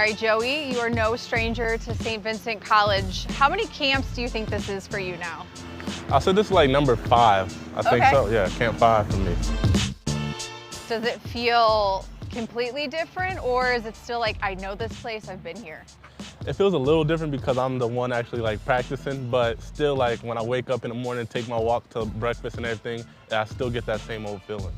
right, Joey, you are no stranger to St. Vincent College. How many camps do you think this is for you now? I'll say this is like number 5. I think so. Yeah, camp 5 for me. Does it feel completely different, or is it still like, I know this place, I've been here? It feels a little different because I'm the one actually like practicing, but still like when I wake up in the morning, take my walk to breakfast and everything, I still get that same old feeling.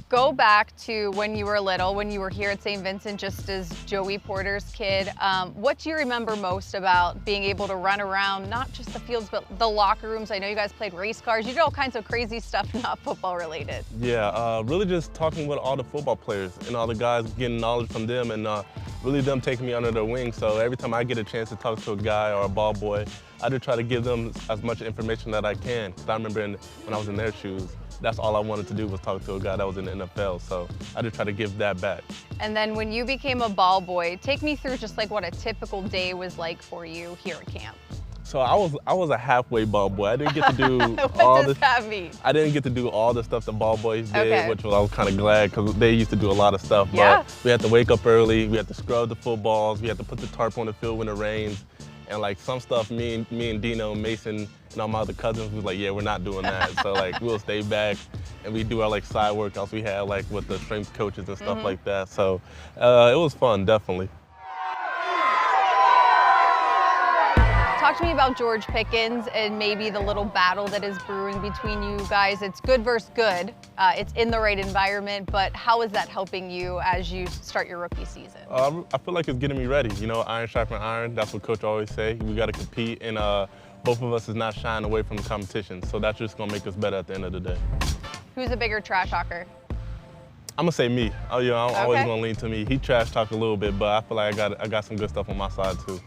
Go back to when you were little, when you were here at St. Vincent just as Joey Porter's kid. What do you remember most about being able to run around, not just the fields, but the locker rooms? I know you guys played race cars. You did all kinds of crazy stuff not football related. Yeah, really just talking with all the football players and all the guys, getting knowledge from them, and really them taking me under their wing. So every time I get a chance to talk to a guy or a ball boy, I just try to give them as much information that I can. Because I remember when I was in their shoes, that's all I wanted to do was talk to a guy that was in the NFL. So I just try to give that back. And then when you became a ball boy, take me through just like what a typical day was like for you here at camp. So I was a halfway ball boy. I didn't get to do what does that mean? I didn't get to do all the stuff the ball boys did, which I was kind of glad because they used to do a lot of stuff. Yeah. But we had to wake up early. We had to scrub the footballs. We had to put the tarp on the field when it rains. And like some stuff, me and Dino and Mason and all my other cousins was like, yeah, we're not doing that. So like we'll stay back and we do our like side workouts we had like with the strength coaches and stuff like that. So it was fun, definitely. Talk to me about George Pickens and maybe the little battle that is brewing between you guys. It's good versus good. It's in the right environment, but how is that helping you as you start your rookie season? I feel like it's getting me ready. You know, iron sharpen iron. That's what Coach always say. We got to compete, and both of us is not shying away from the competition. So that's just gonna make us better at the end of the day. Who's a bigger trash talker? I'm gonna say me. I'm always gonna lean to me. He trash talk a little bit, but I feel like I got some good stuff on my side too.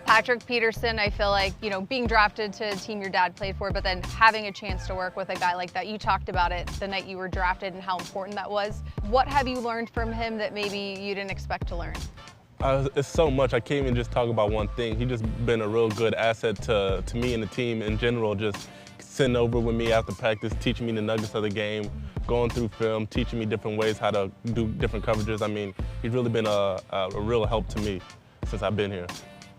Patrick Peterson, I feel like, you know, being drafted to a team your dad played for, but then having a chance to work with a guy like that. You talked about it the night you were drafted and how important that was. What have you learned from him that maybe you didn't expect to learn? It's so much. I can't even just talk about one thing. He's just been a real good asset to me and the team in general, just sitting over with me after practice, teaching me the nuggets of the game, going through film, teaching me different ways how to do different coverages. I mean, he's really been a real help to me since I've been here.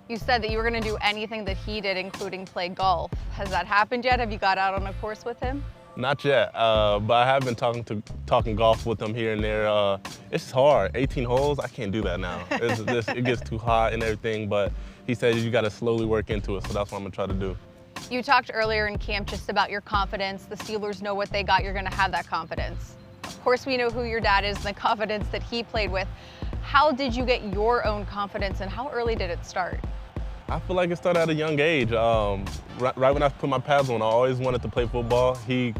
You said that you were going to do anything that he did, including play golf. Has that happened yet? Have you got out on a course with him? Not yet, but I have been talking golf with him here and there. It's hard, 18 holes, I can't do that now. It gets too hot and everything, but he said you got to slowly work into it, so that's what I'm going to try to do. You talked earlier in camp just about your confidence. The Steelers know what they got. You're going to have that confidence. Of course, we know who your dad is and the confidence that he played with. How did you get your own confidence, and how early did it start? I feel like it started at a young age. Right when I put my pads on, I always wanted to play football. He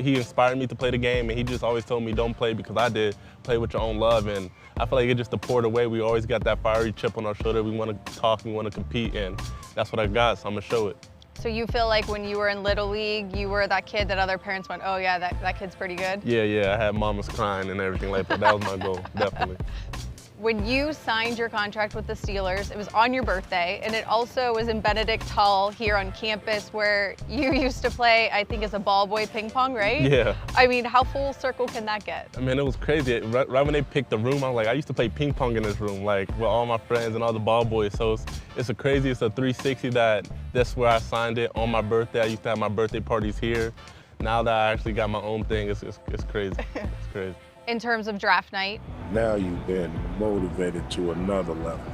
inspired me to play the game, and he just always told me, don't play because I did. Play with your own love, and I feel like it just poured away. We always got that fiery chip on our shoulder. We want to talk, we want to compete, and that's what I got, so I'm going to show it. So you feel like when you were in Little League, you were that kid that other parents went, oh yeah, that kid's pretty good? Yeah, I had mamas crying and everything like that. That was my goal, definitely. When you signed your contract with the Steelers, it was on your birthday, and it also was in Benedict Hall here on campus where you used to play, I think, as a ball boy ping pong, right? Yeah. I mean, how full circle can that get? I mean, it was crazy. Right when they picked the room, I was like, I used to play ping pong in this room, like with all my friends and all the ball boys. So it's a 360 that's where I signed it on my birthday. I used to have my birthday parties here. Now that I actually got my own thing, it's crazy. It's crazy. In terms of draft night? Now you've been motivated to another level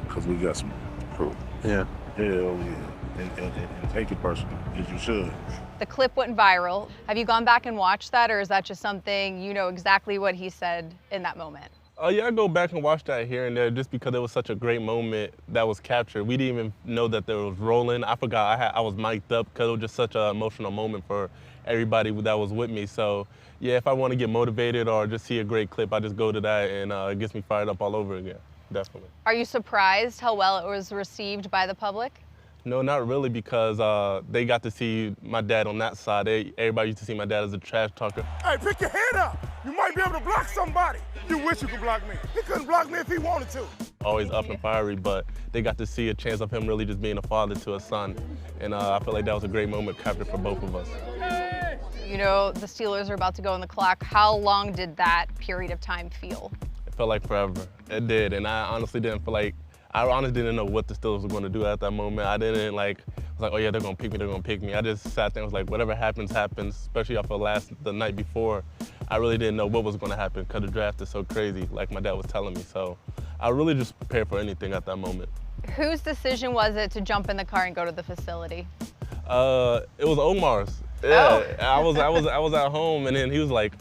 because we got some proof. Yeah. Hell yeah. And take it personal, as you should. The clip went viral. Have you gone back and watched that, or is that just something you know exactly what he said in that moment? Yeah, I go back and watch that here and there just because it was such a great moment that was captured. We didn't even know that there was rolling. I forgot I was mic'd up because it was just such an emotional moment for everybody that was with me. So yeah, if I want to get motivated or just see a great clip, I just go to that, and it gets me fired up all over again, definitely. Are you surprised how well it was received by the public? No, not really, because they got to see my dad on that side. Everybody used to see my dad as a trash talker. Hey, pick your head up. You might be able to block somebody. You wish you could block me. He couldn't block me if he wanted to. Always up and fiery, but they got to see a chance of him really just being a father to a son. And I feel like that was a great moment captured for both of us. You know, the Steelers are about to go on the clock. How long did that period of time feel? It felt like forever. It did, and I honestly didn't know what the Steelers were going to do at that moment. I didn't was like, oh yeah, they're going to pick me, they're going to pick me. I just sat there and was like, whatever happens, happens, especially off of the night before. I really didn't know what was going to happen because the draft is so crazy, like my dad was telling me. So I really just prepared for anything at that moment. Whose decision was it to jump in the car and go to the facility? It was Omar's. Yeah, oh. I was at home, and then he was like,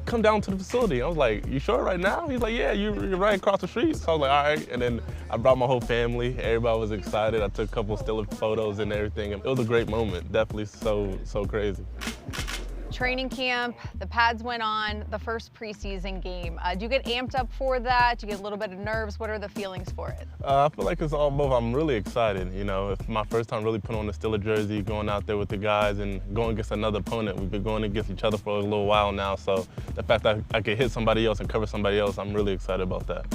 come down to the facility. I was like, you sure right now? He's like, yeah, you're right across the street. So I was like, all right. And then I brought my whole family. Everybody was excited. I took a couple Steelers photos and everything. It was a great moment. Definitely so crazy. Training camp, the pads went on, the first preseason game. Do you get amped up for that? Do you get a little bit of nerves? What are the feelings for it? I feel like it's all both. I'm really excited. You know, it's my first time really putting on the Steelers jersey, going out there with the guys and going against another opponent. We've been going against each other for a little while now, so the fact that I could hit somebody else and cover somebody else, I'm really excited about that.